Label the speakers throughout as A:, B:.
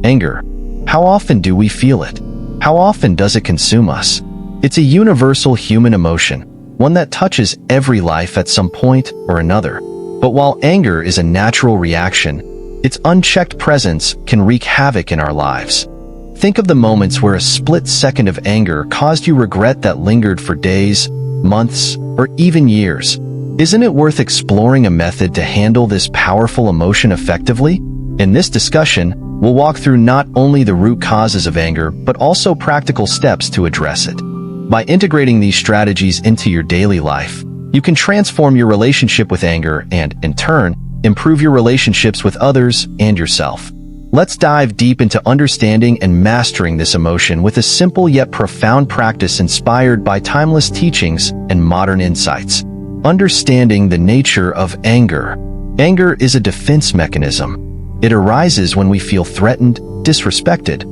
A: Anger. How often do we feel it? How often does it consume us? It's a universal human emotion, one that touches every life at some point or another. But while anger is a natural reaction, its unchecked presence can wreak havoc in our lives. Think of the moments where a split second of anger caused you regret that lingered for days, months, or even years. Isn't it worth exploring a method to handle this powerful emotion effectively? In this discussion, we'll walk through not only the root causes of anger, but also practical steps to address it. By integrating these strategies into your daily life, you can transform your relationship with anger and, in turn, improve your relationships with others and yourself. Let's dive deep into understanding and mastering this emotion with a simple yet profound practice inspired by timeless teachings and modern insights. Understanding the nature of anger. Anger is a defense mechanism. It arises when we feel threatened, disrespected,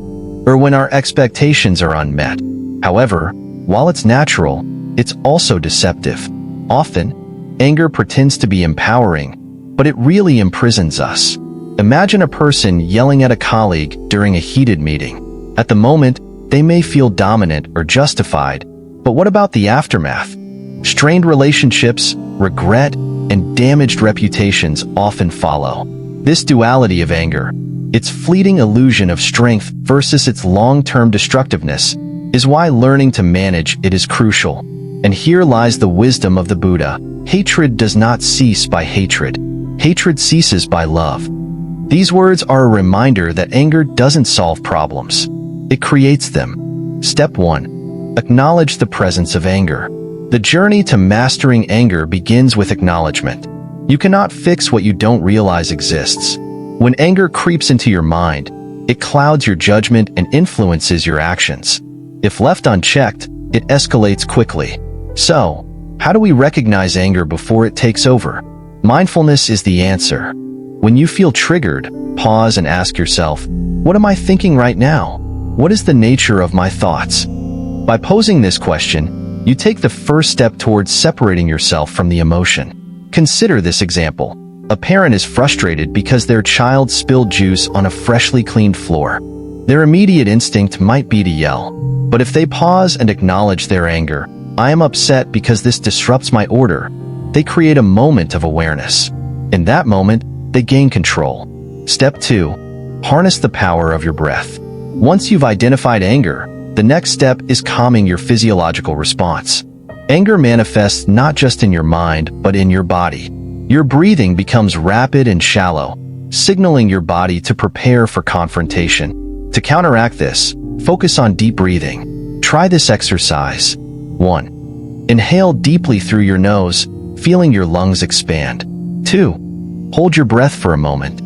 A: or when our expectations are unmet. However, while it's natural, it's also deceptive. Often, anger pretends to be empowering, but it really imprisons us. Imagine a person yelling at a colleague during a heated meeting. At the moment, they may feel dominant or justified, but what about the aftermath? Strained relationships, regret, and damaged reputations often follow. This duality of anger, its fleeting illusion of strength versus its long-term destructiveness, is why learning to manage it is crucial. And here lies the wisdom of the Buddha. Hatred does not cease by hatred. Hatred ceases by love. These words are a reminder that anger doesn't solve problems. It creates them. Step 1. Acknowledge the presence of anger. The journey to mastering anger begins with acknowledgement. You cannot fix what you don't realize exists. When anger creeps into your mind, it clouds your judgment and influences your actions. If left unchecked, it escalates quickly. So, how do we recognize anger before it takes over? Mindfulness is the answer. When you feel triggered, pause and ask yourself, what am I thinking right now? What is the nature of my thoughts? By posing this question, you take the first step towards separating yourself from the emotion. Consider this example. A parent is frustrated because their child spilled juice on a freshly cleaned floor. Their immediate instinct might be to yell. But if they pause and acknowledge their anger, I am upset because this disrupts my order, they create a moment of awareness. In that moment, they gain control. Step 2. Harness the power of your breath. Once you've identified anger, the next step is calming your physiological response. Anger manifests not just in your mind, but in your body. Your breathing becomes rapid and shallow, signaling your body to prepare for confrontation. To counteract this, focus on deep breathing. Try this exercise. 1. Inhale deeply through your nose, feeling your lungs expand. 2. Hold your breath for a moment.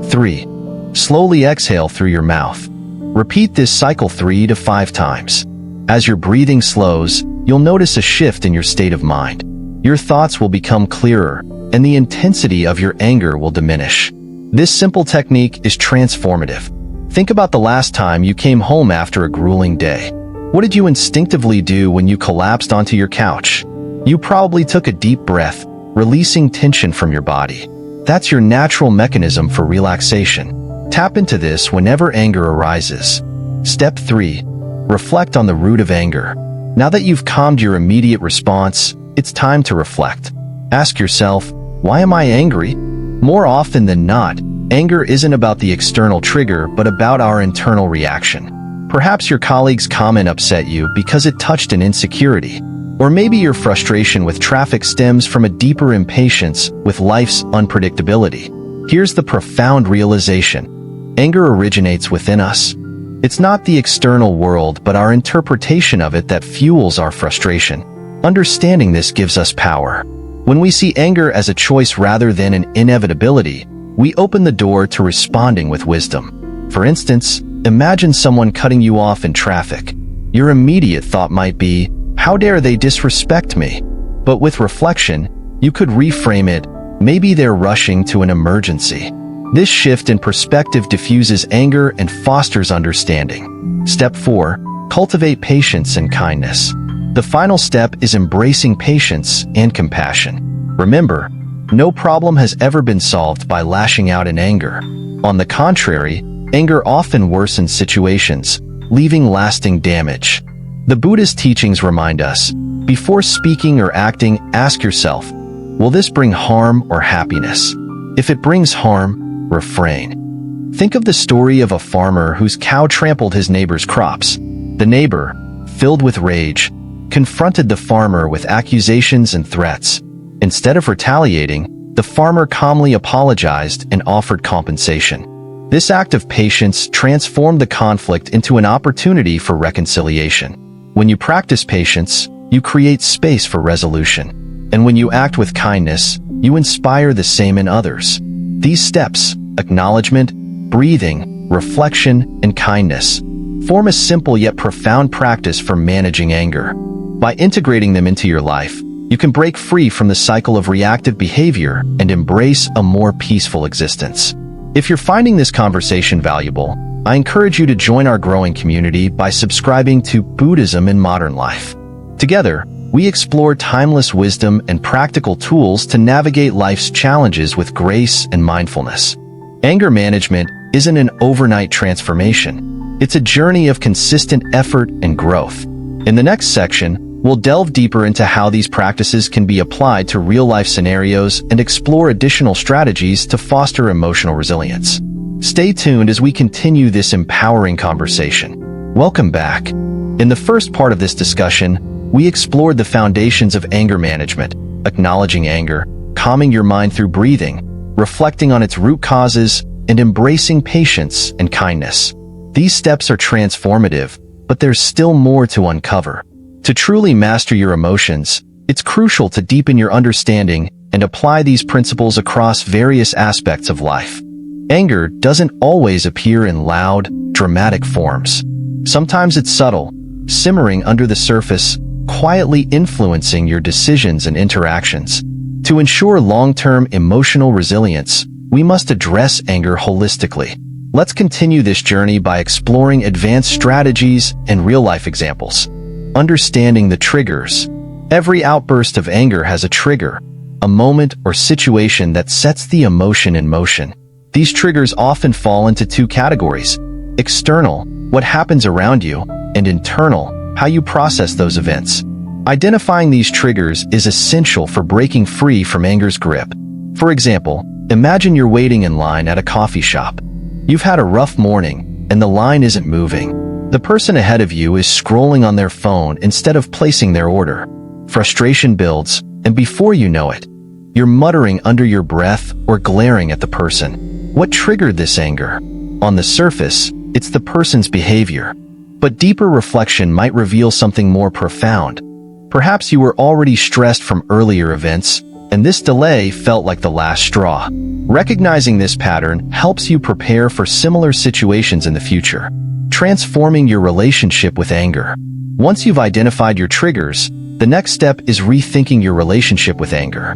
A: 3. Slowly exhale through your mouth. Repeat this cycle 3 to 5 times. As your breathing slows, you'll notice a shift in your state of mind. Your thoughts will become clearer, and the intensity of your anger will diminish. This simple technique is transformative. Think about the last time you came home after a grueling day. What did you instinctively do when you collapsed onto your couch? You probably took a deep breath, releasing tension from your body. That's your natural mechanism for relaxation. Tap into this whenever anger arises. Step 3. Reflect on the root of anger. Now that you've calmed your immediate response, it's time to reflect. Ask yourself, why am I angry? More often than not, anger isn't about the external trigger, but about our internal reaction. Perhaps your colleague's comment upset you because it touched an insecurity. Or maybe your frustration with traffic stems from a deeper impatience with life's unpredictability. Here's the profound realization. Anger originates within us. It's not the external world, but our interpretation of it that fuels our frustration. Understanding this gives us power. When we see anger as a choice rather than an inevitability, we open the door to responding with wisdom. For instance, imagine someone cutting you off in traffic. Your immediate thought might be, how dare they disrespect me? But with reflection, you could reframe it, maybe they're rushing to an emergency. This shift in perspective diffuses anger and fosters understanding. Step 4. Cultivate patience and kindness. The final step is embracing patience and compassion. Remember, no problem has ever been solved by lashing out in anger. On the contrary, anger often worsens situations, leaving lasting damage. The Buddhist teachings remind us, before speaking or acting, ask yourself, will this bring harm or happiness? If it brings harm, refrain. Think of the story of a farmer whose cow trampled his neighbor's crops. The neighbor, filled with rage, confronted the farmer with accusations and threats. Instead of retaliating, the farmer calmly apologized and offered compensation. This act of patience transformed the conflict into an opportunity for reconciliation. When you practice patience, you create space for resolution. And when you act with kindness, you inspire the same in others. These steps, acknowledgement, breathing, reflection, and kindness, form a simple yet profound practice for managing anger. By integrating them into your life, you can break free from the cycle of reactive behavior and embrace a more peaceful existence. If you're finding this conversation valuable, I encourage you to join our growing community by subscribing to Buddhism in Modern Life. Together, we explore timeless wisdom and practical tools to navigate life's challenges with grace and mindfulness. Anger management isn't an overnight transformation. It's a journey of consistent effort and growth. In the next section, we'll delve deeper into how these practices can be applied to real-life scenarios and explore additional strategies to foster emotional resilience. Stay tuned as we continue this empowering conversation. Welcome back. In the first part of this discussion, we explored the foundations of anger management, acknowledging anger, calming your mind through breathing, reflecting on its root causes, and embracing patience and kindness. These steps are transformative, but there's still more to uncover. To truly master your emotions, it's crucial to deepen your understanding and apply these principles across various aspects of life. Anger doesn't always appear in loud, dramatic forms. Sometimes it's subtle, simmering under the surface, quietly influencing your decisions and interactions. To ensure long-term emotional resilience, we must address anger holistically. Let's continue this journey by exploring advanced strategies and real-life examples. Understanding the triggers. Every outburst of anger has a trigger, a moment or situation that sets the emotion in motion. These triggers often fall into two categories: external, what happens around you, and internal, how you process those events. Identifying these triggers is essential for breaking free from anger's grip. For example, imagine you're waiting in line at a coffee shop. You've had a rough morning, and the line isn't moving. The person ahead of you is scrolling on their phone instead of placing their order. Frustration builds, and before you know it, you're muttering under your breath or glaring at the person. What triggered this anger? On the surface, it's the person's behavior. But deeper reflection might reveal something more profound. Perhaps you were already stressed from earlier events, and this delay felt like the last straw. Recognizing this pattern helps you prepare for similar situations in the future. Transforming your relationship with anger. Once you've identified your triggers, the next step is rethinking your relationship with anger.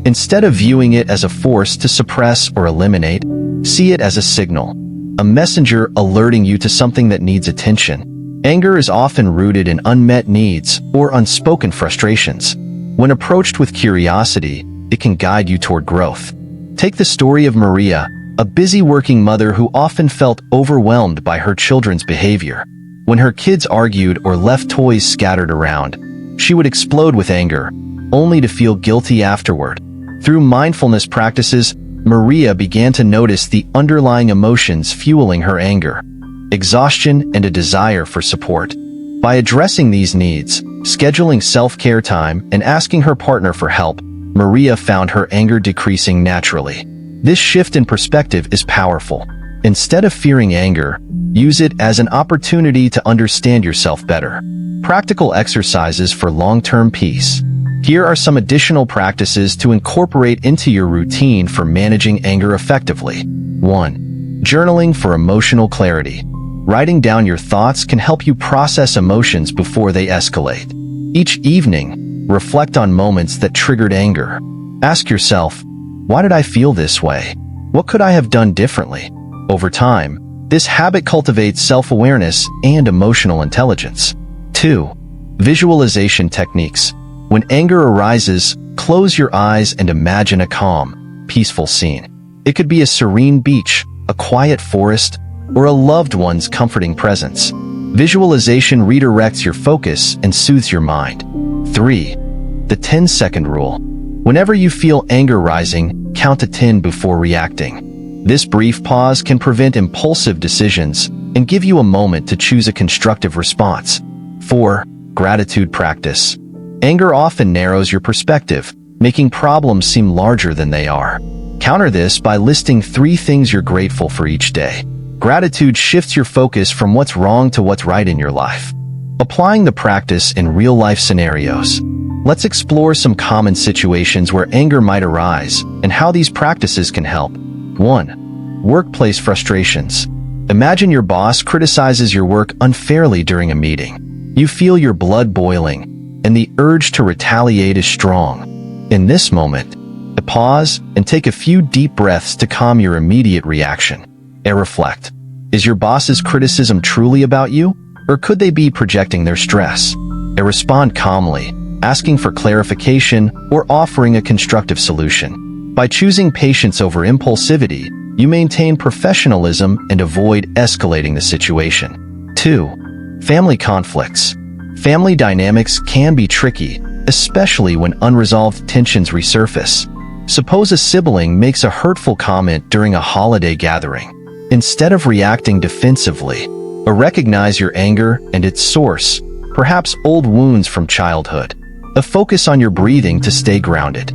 A: Instead of viewing it as a force to suppress or eliminate, see it as a signal, a messenger alerting you to something that needs attention. Anger is often rooted in unmet needs or unspoken frustrations. When approached with curiosity, it can guide you toward growth. Take the story of Maria, a busy working mother who often felt overwhelmed by her children's behavior. When her kids argued or left toys scattered around, she would explode with anger, only to feel guilty afterward. Through mindfulness practices, Maria began to notice the underlying emotions fueling her anger: exhaustion and a desire for support. By addressing these needs, scheduling self-care time, and asking her partner for help, Maria found her anger decreasing naturally. This shift in perspective is powerful. Instead of fearing anger, use it as an opportunity to understand yourself better. Practical exercises for long-term peace. Here are some additional practices to incorporate into your routine for managing anger effectively. 1. Journaling for emotional clarity. Writing down your thoughts can help you process emotions before they escalate. Each evening, reflect on moments that triggered anger. Ask yourself, why did I feel this way? What could I have done differently? Over time, this habit cultivates self-awareness and emotional intelligence. 2. Visualization techniques. When anger arises, close your eyes and imagine a calm, peaceful scene. It could be a serene beach, a quiet forest, or a loved one's comforting presence. Visualization redirects your focus and soothes your mind. 3. The 10-second rule. Whenever you feel anger rising, count to 10 before reacting. This brief pause can prevent impulsive decisions and give you a moment to choose a constructive response. 4. Gratitude practice. Anger often narrows your perspective, making problems seem larger than they are. Counter this by listing 3 things you're grateful for each day. Gratitude shifts your focus from what's wrong to what's right in your life. Applying the practice in real-life scenarios. Let's explore some common situations where anger might arise and how these practices can help. 1. Workplace frustrations. Imagine your boss criticizes your work unfairly during a meeting. You feel your blood boiling, and the urge to retaliate is strong. In this moment, pause and take a few deep breaths to calm your immediate reaction. Reflect. Is your boss's criticism truly about you, or could they be projecting their stress? Respond calmly, asking for clarification or offering a constructive solution. By choosing patience over impulsivity, you maintain professionalism and avoid escalating the situation. 2. Family conflicts. Family dynamics can be tricky, especially when unresolved tensions resurface. Suppose a sibling makes a hurtful comment during a holiday gathering. Instead of reacting defensively, recognize your anger and its source, perhaps old wounds from childhood. Focus on your breathing to stay grounded.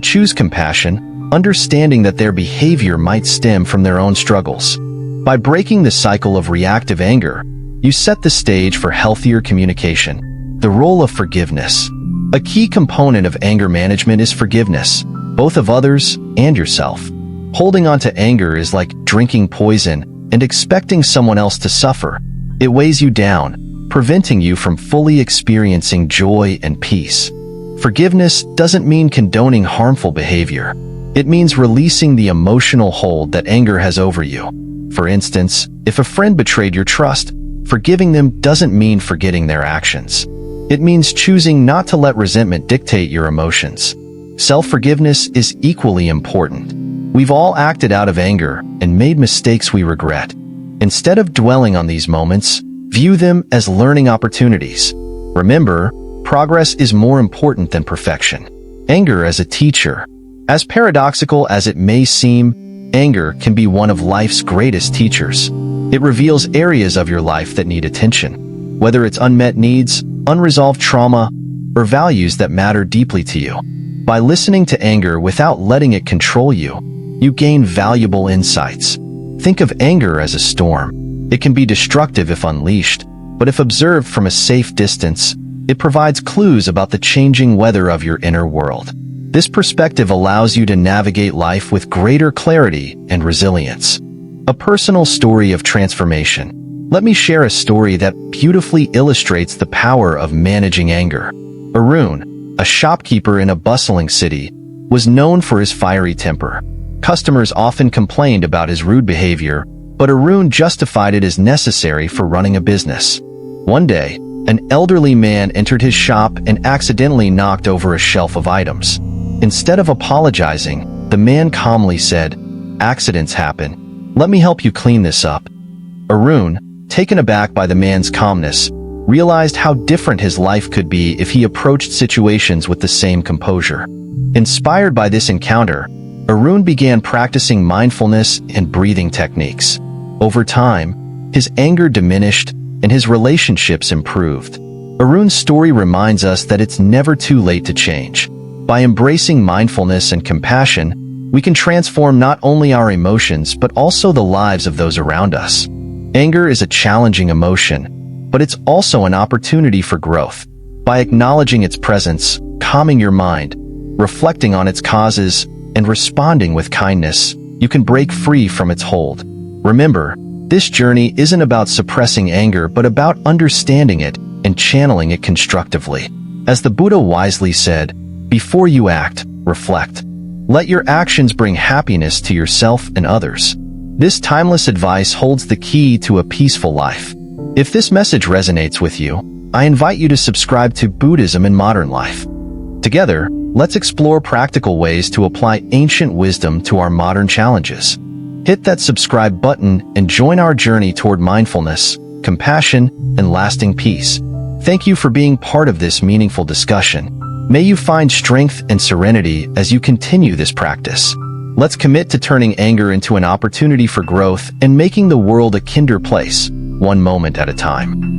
A: Choose compassion, understanding that their behavior might stem from their own struggles. By breaking the cycle of reactive anger, you set the stage for healthier communication. The role of forgiveness. A key component of anger management is forgiveness, both of others and yourself. Holding on to anger is like drinking poison and expecting someone else to suffer. It weighs you down, preventing you from fully experiencing joy and peace. Forgiveness doesn't mean condoning harmful behavior. It means releasing the emotional hold that anger has over you. For instance, if a friend betrayed your trust, forgiving them doesn't mean forgetting their actions. It means choosing not to let resentment dictate your emotions. Self-forgiveness is equally important. We've all acted out of anger and made mistakes we regret. Instead of dwelling on these moments, view them as learning opportunities. Remember, progress is more important than perfection. Anger as a teacher. As paradoxical as it may seem, anger can be one of life's greatest teachers. It reveals areas of your life that need attention, whether it's unmet needs, unresolved trauma, or values that matter deeply to you. By listening to anger without letting it control you, you gain valuable insights. Think of anger as a storm. It can be destructive if unleashed, but if observed from a safe distance, it provides clues about the changing weather of your inner world. This perspective allows you to navigate life with greater clarity and resilience. A personal story of transformation. Let me share a story that beautifully illustrates the power of managing anger. Arun, a shopkeeper in a bustling city, was known for his fiery temper. Customers often complained about his rude behavior, but Arun justified it as necessary for running a business. One day, an elderly man entered his shop and accidentally knocked over a shelf of items. Instead of apologizing, the man calmly said, "Accidents happen. Let me help you clean this up." Arun, taken aback by the man's calmness, realized how different his life could be if he approached situations with the same composure. Inspired by this encounter, Arun began practicing mindfulness and breathing techniques. Over time, his anger diminished and his relationships improved. Arun's story reminds us that it's never too late to change. By embracing mindfulness and compassion, we can transform not only our emotions but also the lives of those around us. Anger is a challenging emotion, but it's also an opportunity for growth. By acknowledging its presence, calming your mind, reflecting on its causes, and responding with kindness, you can break free from its hold. Remember, this journey isn't about suppressing anger but about understanding it and channeling it constructively. As the Buddha wisely said, "Before you act, reflect. Let your actions bring happiness to yourself and others." This timeless advice holds the key to a peaceful life. If this message resonates with you, I invite you to subscribe to Buddhism in Modern Life. Together, let's explore practical ways to apply ancient wisdom to our modern challenges. Hit that subscribe button and join our journey toward mindfulness, compassion, and lasting peace. Thank you for being part of this meaningful discussion. May you find strength and serenity as you continue this practice. Let's commit to turning anger into an opportunity for growth and making the world a kinder place, one moment at a time.